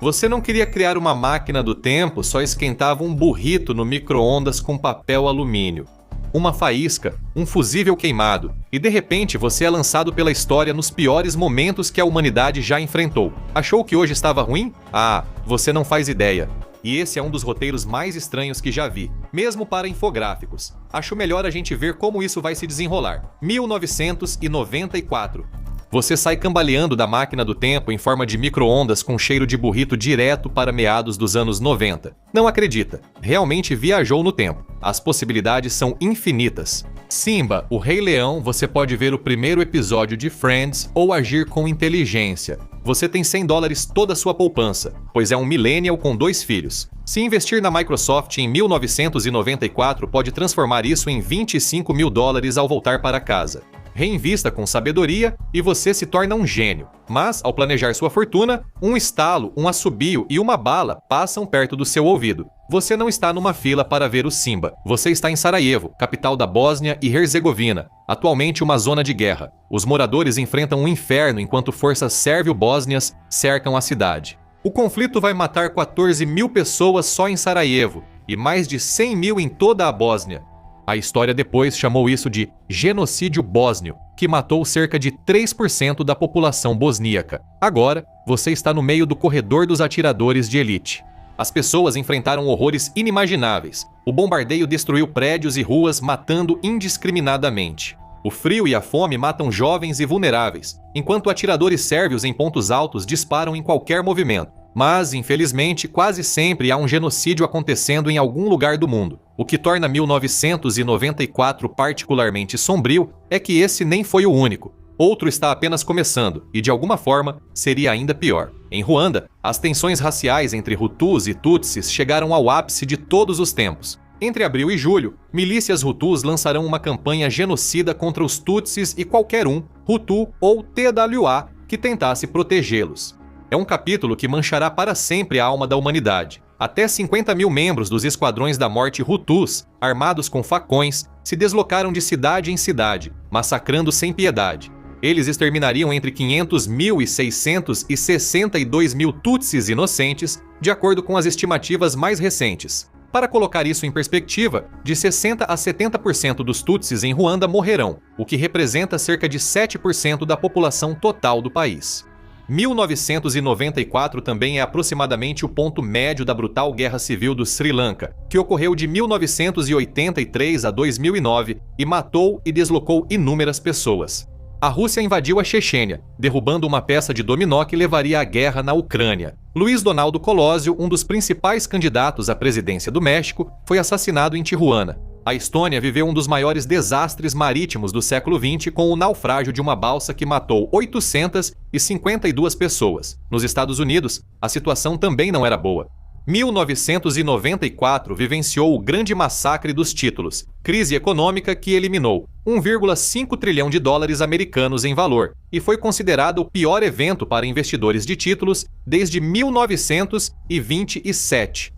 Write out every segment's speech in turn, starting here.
Você não queria criar uma máquina do tempo, só esquentava um burrito no micro-ondas com papel alumínio. Uma faísca, um fusível queimado, e de repente você é lançado pela história nos piores momentos que a humanidade já enfrentou. Achou que hoje estava ruim? Ah, você não faz ideia. E esse é um dos roteiros mais estranhos que já vi, mesmo para infográficos. Acho melhor a gente ver como isso vai se desenrolar. 1994. Você sai cambaleando da máquina do tempo em forma de micro-ondas com cheiro de burrito direto para meados dos anos 90. Não acredita, realmente viajou no tempo. As possibilidades são infinitas. Simba, o Rei Leão, você pode ver o primeiro episódio de Friends ou agir com inteligência. Você tem $100 toda a sua poupança, pois é um millennial com 2 filhos. Se investir na Microsoft em 1994, pode transformar isso em $25 mil ao voltar para casa. Reinvista com sabedoria e você se torna um gênio. Mas, ao planejar sua fortuna, um estalo, um assobio e uma bala passam perto do seu ouvido. Você não está numa fila para ver o Simba. Você está em Sarajevo, capital da Bósnia e Herzegovina, atualmente uma zona de guerra. Os moradores enfrentam um inferno enquanto forças sérvio-bósnias cercam a cidade. O conflito vai matar 14 mil pessoas só em Sarajevo e mais de 100 mil em toda a Bósnia. A história depois chamou isso de genocídio bósnio, que matou cerca de 3% da população bosníaca. Agora, você está no meio do corredor dos atiradores de elite. As pessoas enfrentaram horrores inimagináveis. O bombardeio destruiu prédios e ruas, matando indiscriminadamente. O frio e a fome matam jovens e vulneráveis, enquanto atiradores sérvios em pontos altos disparam em qualquer movimento. Mas, infelizmente, quase sempre há um genocídio acontecendo em algum lugar do mundo. O que torna 1994 particularmente sombrio é que esse nem foi o único. Outro está apenas começando, e de alguma forma seria ainda pior. Em Ruanda, as tensões raciais entre Hutus e Tutsis chegaram ao ápice de todos os tempos. Entre abril e julho, milícias Hutus lançarão uma campanha genocida contra os Tutsis e qualquer um, Hutu ou TWA, que tentasse protegê-los. É um capítulo que manchará para sempre a alma da humanidade. Até 50 mil membros dos esquadrões da morte Hutus, armados com facões, se deslocaram de cidade em cidade, massacrando sem piedade. Eles exterminariam entre 500 mil e 662 mil Tutsis inocentes, de acordo com as estimativas mais recentes. Para colocar isso em perspectiva, de 60% a 70% dos Tutsis em Ruanda morrerão, o que representa cerca de 7% da população total do país. 1994 também é aproximadamente o ponto médio da brutal guerra civil do Sri Lanka, que ocorreu de 1983 a 2009 e matou e deslocou inúmeras pessoas. A Rússia invadiu a Chechênia, derrubando uma peça de dominó que levaria à guerra na Ucrânia. Luiz Donaldo Colosio, um dos principais candidatos à presidência do México, foi assassinado em Tijuana. A Estônia viveu um dos maiores desastres marítimos do século XX com o naufrágio de uma balsa que matou 852 pessoas. Nos Estados Unidos, a situação também não era boa. 1994 vivenciou o grande massacre dos títulos, crise econômica que eliminou 1,5 trilhão de dólares americanos em valor e foi considerado o pior evento para investidores de títulos desde 1927.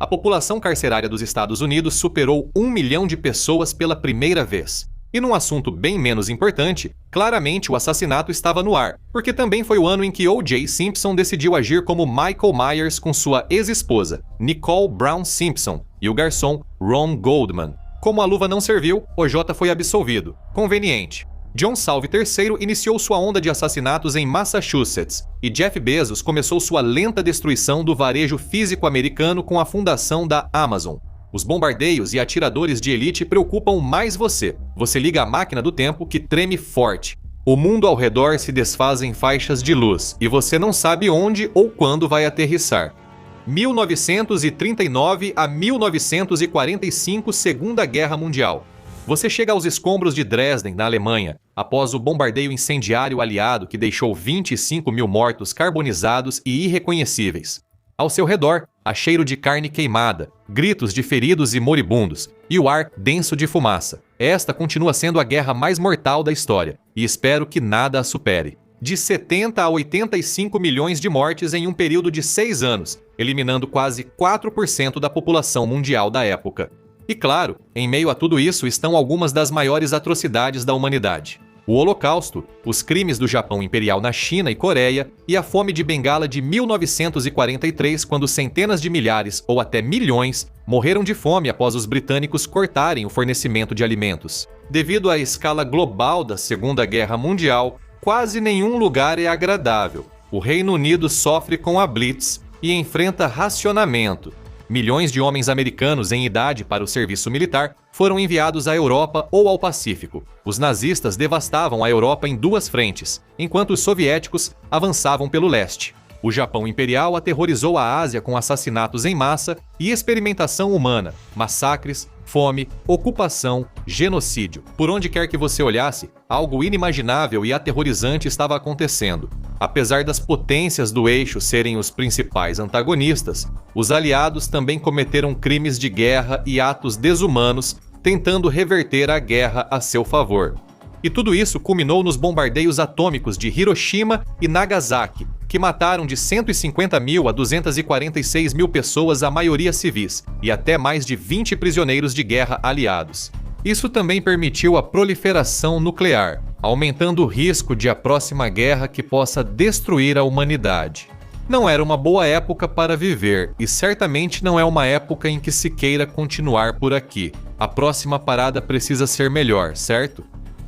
A população carcerária dos Estados Unidos superou 1 milhão de pessoas pela primeira vez. E num assunto bem menos importante, claramente o assassinato estava no ar, porque também foi o ano em que O.J. Simpson decidiu agir como Michael Myers com sua ex-esposa, Nicole Brown Simpson, e o garçom Ron Goldman. Como a luva não serviu, O.J. foi absolvido. Conveniente. John Salve III iniciou sua onda de assassinatos em Massachusetts, e Jeff Bezos começou sua lenta destruição do varejo físico americano com a fundação da Amazon. Os bombardeios e atiradores de elite preocupam mais você. Você liga a máquina do tempo que treme forte. O mundo ao redor se desfaz em faixas de luz, e você não sabe onde ou quando vai aterrissar. 1939 a 1945, Segunda Guerra Mundial. Você chega aos escombros de Dresden, na Alemanha, após o bombardeio incendiário aliado que deixou 25 mil mortos carbonizados e irreconhecíveis. Ao seu redor, há cheiro de carne queimada, gritos de feridos e moribundos, e o ar denso de fumaça. Esta continua sendo a guerra mais mortal da história, e espero que nada a supere. De 70 a 85 milhões de mortes em um período de 6 anos, eliminando quase 4% da população mundial da época. E claro, em meio a tudo isso estão algumas das maiores atrocidades da humanidade. O Holocausto, os crimes do Japão Imperial na China e Coreia e a fome de Bengala de 1943, quando centenas de milhares ou até milhões morreram de fome após os britânicos cortarem o fornecimento de alimentos. Devido à escala global da Segunda Guerra Mundial, quase nenhum lugar é agradável. O Reino Unido sofre com a Blitz e enfrenta racionamento. Milhões de homens americanos em idade para o serviço militar foram enviados à Europa ou ao Pacífico. Os nazistas devastavam a Europa em duas frentes, enquanto os soviéticos avançavam pelo leste. O Japão Imperial aterrorizou a Ásia com assassinatos em massa e experimentação humana, massacres, fome, ocupação, genocídio. Por onde quer que você olhasse, algo inimaginável e aterrorizante estava acontecendo. Apesar das potências do eixo serem os principais antagonistas, os aliados também cometeram crimes de guerra e atos desumanos, tentando reverter a guerra a seu favor. E tudo isso culminou nos bombardeios atômicos de Hiroshima e Nagasaki, que mataram de 150 mil a 246 mil pessoas, a maioria civis, e até mais de 20 prisioneiros de guerra aliados. Isso também permitiu a proliferação nuclear, aumentando o risco de a próxima guerra que possa destruir a humanidade. Não era uma boa época para viver, e certamente não é uma época em que se queira continuar por aqui. A próxima parada precisa ser melhor, certo?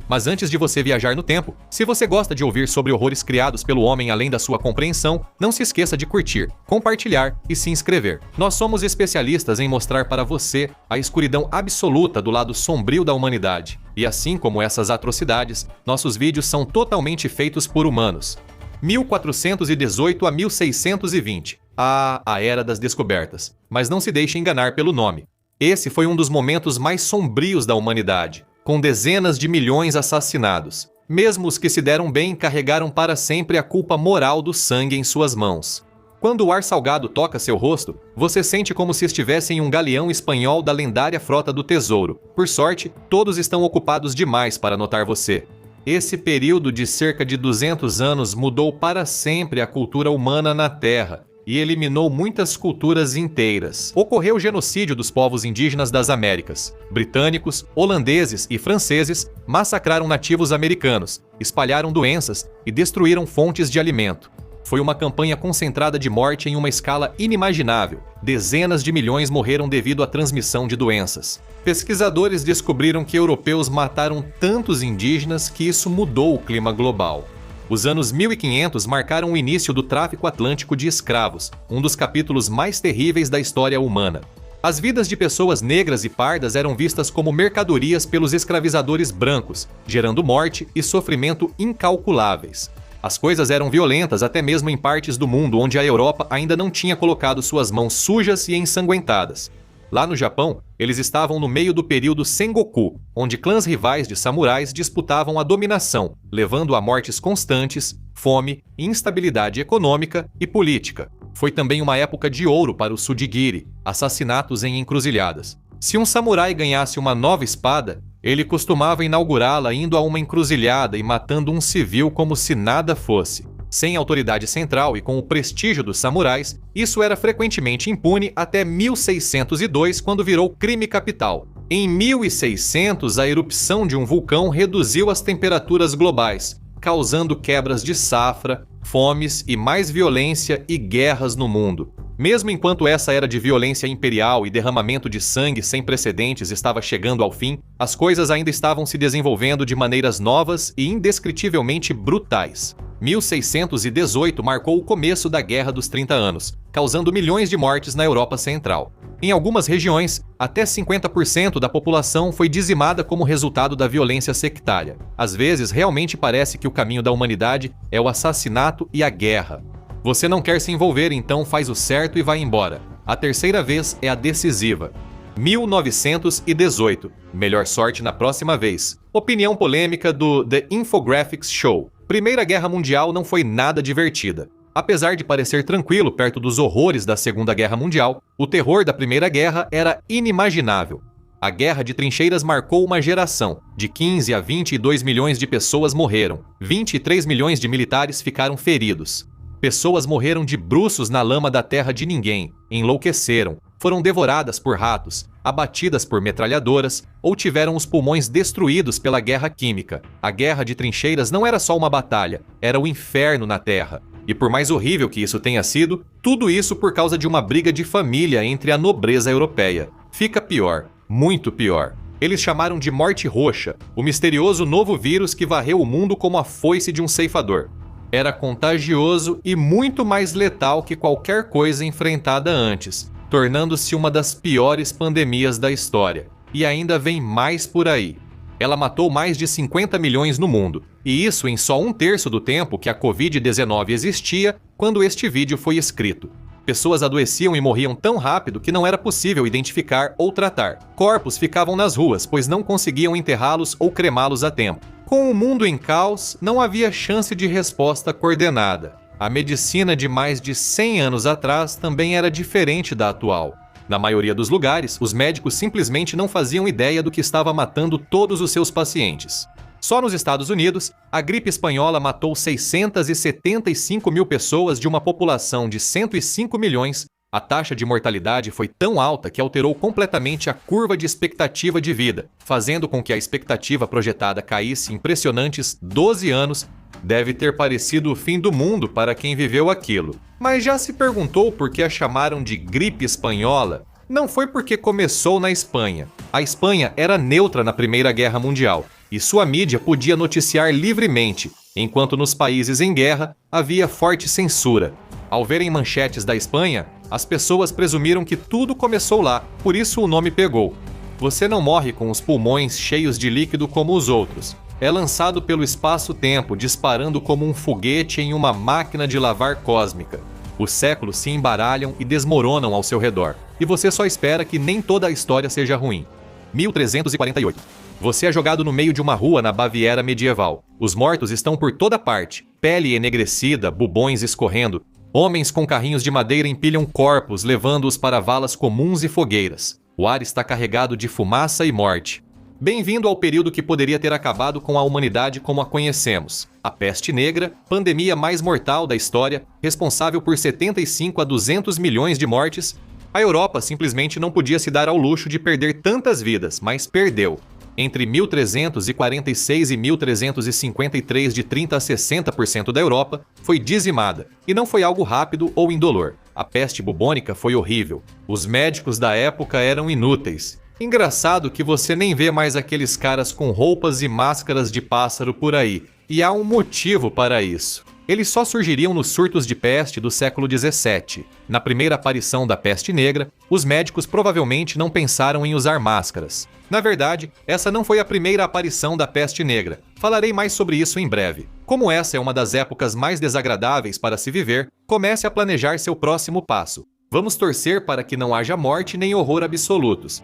Mas antes de você viajar no tempo, se você gosta de ouvir sobre horrores criados pelo homem além da sua compreensão, não se esqueça de curtir, compartilhar e se inscrever. Nós somos especialistas em mostrar para você a escuridão absoluta do lado sombrio da humanidade. E assim como essas atrocidades, nossos vídeos são totalmente feitos por humanos. 1418 a 1620. A Era das Descobertas. Mas não se deixe enganar pelo nome. Esse foi um dos momentos mais sombrios da humanidade, com dezenas de milhões assassinados. Mesmo os que se deram bem carregaram para sempre a culpa moral do sangue em suas mãos. Quando o ar salgado toca seu rosto, você sente como se estivesse em um galeão espanhol da lendária Frota do Tesouro. Por sorte, todos estão ocupados demais para notar você. Esse período de cerca de 200 anos mudou para sempre a cultura humana na Terra e eliminou muitas culturas inteiras. Ocorreu o genocídio dos povos indígenas das Américas. Britânicos, holandeses e franceses massacraram nativos americanos, espalharam doenças e destruíram fontes de alimento. Foi uma campanha concentrada de morte em uma escala inimaginável. Dezenas de milhões morreram devido à transmissão de doenças. Pesquisadores descobriram que europeus mataram tantos indígenas que isso mudou o clima global. Os anos 1500 marcaram o início do tráfico atlântico de escravos, um dos capítulos mais terríveis da história humana. As vidas de pessoas negras e pardas eram vistas como mercadorias pelos escravizadores brancos, gerando morte e sofrimento incalculáveis. As coisas eram violentas até mesmo em partes do mundo onde a Europa ainda não tinha colocado suas mãos sujas e ensanguentadas. Lá no Japão, eles estavam no meio do período Sengoku, onde clãs rivais de samurais disputavam a dominação, levando a mortes constantes, fome, instabilidade econômica e política. Foi também uma época de ouro para o Sudigiri, assassinatos em encruzilhadas. Se um samurai ganhasse uma nova espada, ele costumava inaugurá-la indo a uma encruzilhada e matando um civil como se nada fosse. Sem autoridade central e com o prestígio dos samurais, isso era frequentemente impune até 1602, quando virou crime capital. Em 1600, a erupção de um vulcão reduziu as temperaturas globais, causando quebras de safra, fomes e mais violência e guerras no mundo. Mesmo enquanto essa era de violência imperial e derramamento de sangue sem precedentes estava chegando ao fim, as coisas ainda estavam se desenvolvendo de maneiras novas e indescritivelmente brutais. 1618 marcou o começo da Guerra dos 30 Anos, causando milhões de mortes na Europa Central. Em algumas regiões, até 50% da população foi dizimada como resultado da violência sectária. Às vezes, realmente parece que o caminho da humanidade é o assassinato e a guerra. Você não quer se envolver, então faz o certo e vai embora. A terceira vez é a decisiva. 1918. Melhor sorte na próxima vez. Opinião polêmica do The Infographics Show. Primeira Guerra Mundial não foi nada divertida. Apesar de parecer tranquilo perto dos horrores da Segunda Guerra Mundial, o terror da Primeira Guerra era inimaginável. A Guerra de Trincheiras marcou uma geração. De 15 a 22 milhões de pessoas morreram. 23 milhões de militares ficaram feridos. Pessoas morreram de bruços na lama da terra de ninguém, enlouqueceram, foram devoradas por ratos, abatidas por metralhadoras ou tiveram os pulmões destruídos pela guerra química. A guerra de trincheiras não era só uma batalha, era o inferno na Terra. E por mais horrível que isso tenha sido, tudo isso por causa de uma briga de família entre a nobreza europeia. Fica pior, muito pior. Eles chamaram de Morte Roxa, o misterioso novo vírus que varreu o mundo como a foice de um ceifador. Era contagioso e muito mais letal que qualquer coisa enfrentada antes, tornando-se uma das piores pandemias da história. E ainda vem mais por aí. Ela matou mais de 50 milhões no mundo, e isso em só 1/3 do tempo que a Covid-19 existia quando este vídeo foi escrito. Pessoas adoeciam e morriam tão rápido que não era possível identificar ou tratar. Corpos ficavam nas ruas, pois não conseguiam enterrá-los ou cremá-los a tempo. Com o mundo em caos, não havia chance de resposta coordenada. A medicina de mais de 100 anos atrás também era diferente da atual. Na maioria dos lugares, os médicos simplesmente não faziam ideia do que estava matando todos os seus pacientes. Só nos Estados Unidos, a gripe espanhola matou 675 mil pessoas de uma população de 105 milhões. A taxa de mortalidade foi tão alta que alterou completamente a curva de expectativa de vida, fazendo com que a expectativa projetada caísse impressionantes 12 anos. Deve ter parecido o fim do mundo para quem viveu aquilo. Mas já se perguntou por que a chamaram de gripe espanhola? Não foi porque começou na Espanha. A Espanha era neutra na Primeira Guerra Mundial, e sua mídia podia noticiar livremente, enquanto nos países em guerra havia forte censura. Ao verem manchetes da Espanha, as pessoas presumiram que tudo começou lá, por isso o nome pegou. Você não morre com os pulmões cheios de líquido como os outros. É lançado pelo espaço-tempo, disparando como um foguete em uma máquina de lavar cósmica. Os séculos se embaralham e desmoronam ao seu redor, e você só espera que nem toda a história seja ruim. 1348. Você é jogado no meio de uma rua na Baviera medieval. Os mortos estão por toda parte, pele enegrecida, bubões escorrendo. Homens com carrinhos de madeira empilham corpos, levando-os para valas comuns e fogueiras. O ar está carregado de fumaça e morte. Bem-vindo ao período que poderia ter acabado com a humanidade como a conhecemos. A peste negra, pandemia mais mortal da história, responsável por 75 a 200 milhões de mortes. A Europa simplesmente não podia se dar ao luxo de perder tantas vidas, mas perdeu. Entre 1346 e 1353, de 30% a 60% da Europa foi dizimada, e não foi algo rápido ou indolor. A peste bubônica foi horrível. Os médicos da época eram inúteis. Engraçado que você nem vê mais aqueles caras com roupas e máscaras de pássaro por aí, e há um motivo para isso. Eles só surgiriam nos surtos de peste do século XVII. Na primeira aparição da peste negra, os médicos provavelmente não pensaram em usar máscaras. Na verdade, essa não foi a primeira aparição da peste negra. Falarei mais sobre isso em breve. Como essa é uma das épocas mais desagradáveis para se viver, comece a planejar seu próximo passo. Vamos torcer para que não haja morte nem horror absolutos.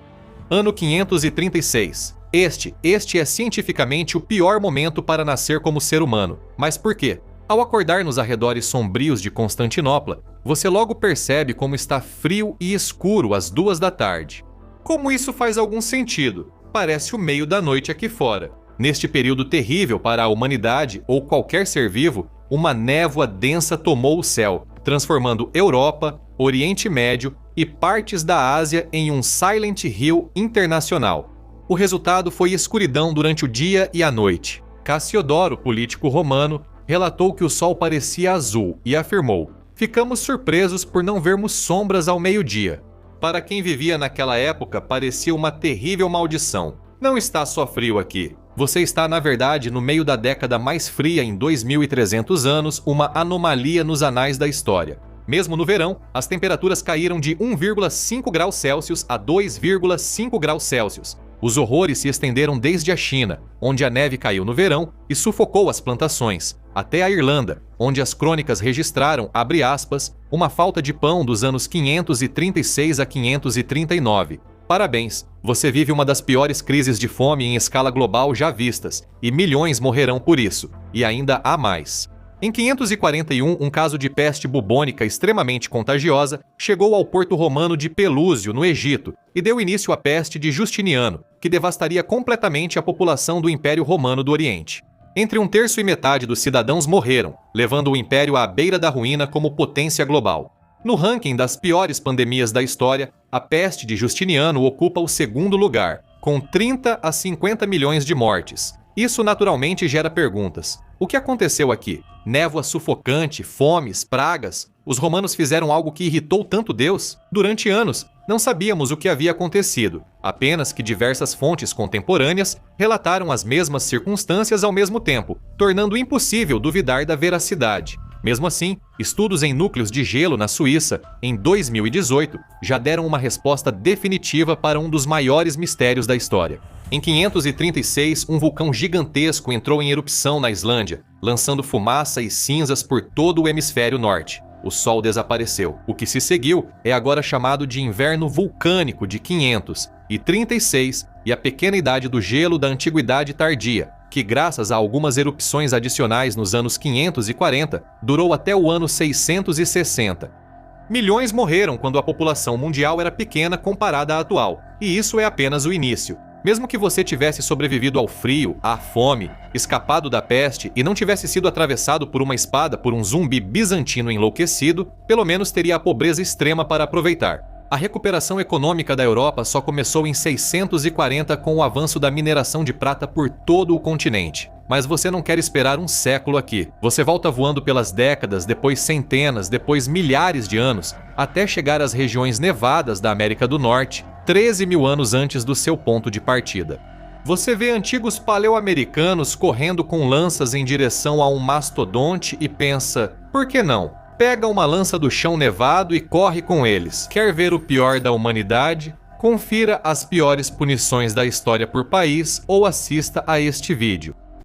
Ano 536. Este é cientificamente o pior momento para nascer como ser humano. Mas por quê? Ao acordar nos arredores sombrios de Constantinopla, você logo percebe como está frio e escuro às 2 da tarde. Como isso faz algum sentido? Parece o meio da noite aqui fora. Neste período terrível para a humanidade ou qualquer ser vivo, uma névoa densa tomou o céu, transformando Europa, Oriente Médio e partes da Ásia em um Silent Hill internacional. O resultado foi escuridão durante o dia e a noite. Cassiodoro, político romano, relatou que o sol parecia azul e afirmou: "Ficamos surpresos por não vermos sombras ao meio-dia." Para quem vivia naquela época, parecia uma terrível maldição. Não está só frio aqui. Você está, na verdade, no meio da década mais fria em 2.300 anos, uma anomalia nos anais da história. Mesmo no verão, as temperaturas caíram de 1,5 graus Celsius a 2,5 graus Celsius. Os horrores se estenderam desde a China, onde a neve caiu no verão e sufocou as plantações, até a Irlanda, onde as crônicas registraram, abre aspas, uma falta de pão dos anos 536 a 539. Parabéns, você vive uma das piores crises de fome em escala global já vistas, e milhões morrerão por isso, e ainda há mais. Em 541, um caso de peste bubônica extremamente contagiosa chegou ao porto romano de Pelúsio, no Egito, e deu início à peste de Justiniano, que devastaria completamente a população do Império Romano do Oriente. Entre 1/3 e metade dos cidadãos morreram, levando o Império à beira da ruína como potência global. No ranking das piores pandemias da história, a peste de Justiniano ocupa o segundo lugar, com 30 a 50 milhões de mortes. Isso naturalmente gera perguntas. O que aconteceu aqui? Névoa sufocante, fomes, pragas? Os romanos fizeram algo que irritou tanto Deus? Durante anos, não sabíamos o que havia acontecido, apenas que diversas fontes contemporâneas relataram as mesmas circunstâncias ao mesmo tempo, tornando impossível duvidar da veracidade. Mesmo assim, estudos em núcleos de gelo na Suíça, em 2018, já deram uma resposta definitiva para um dos maiores mistérios da história. Em 536, um vulcão gigantesco entrou em erupção na Islândia, lançando fumaça e cinzas por todo o hemisfério norte. O Sol desapareceu. O que se seguiu é agora chamado de Inverno Vulcânico de 536 e a pequena idade do gelo da Antiguidade Tardia, que graças a algumas erupções adicionais nos anos 540, durou até o ano 660. Milhões morreram quando a população mundial era pequena comparada à atual, e isso é apenas o início. Mesmo que você tivesse sobrevivido ao frio, à fome, escapado da peste e não tivesse sido atravessado por uma espada por um zumbi bizantino enlouquecido, pelo menos teria a pobreza extrema para aproveitar. A recuperação econômica da Europa só começou em 640 com o avanço da mineração de prata por todo o continente. Mas você não quer esperar um século aqui. Você volta voando pelas décadas, depois centenas, depois milhares de anos, até chegar às regiões nevadas da América do Norte, 13 mil anos antes do seu ponto de partida. Você vê antigos paleo-americanos correndo com lanças em direção a um mastodonte e pensa, por que não? Pega uma lança do chão nevado e corre com eles. Quer ver o pior da humanidade? Confira as piores punições da história por país ou assista a este vídeo.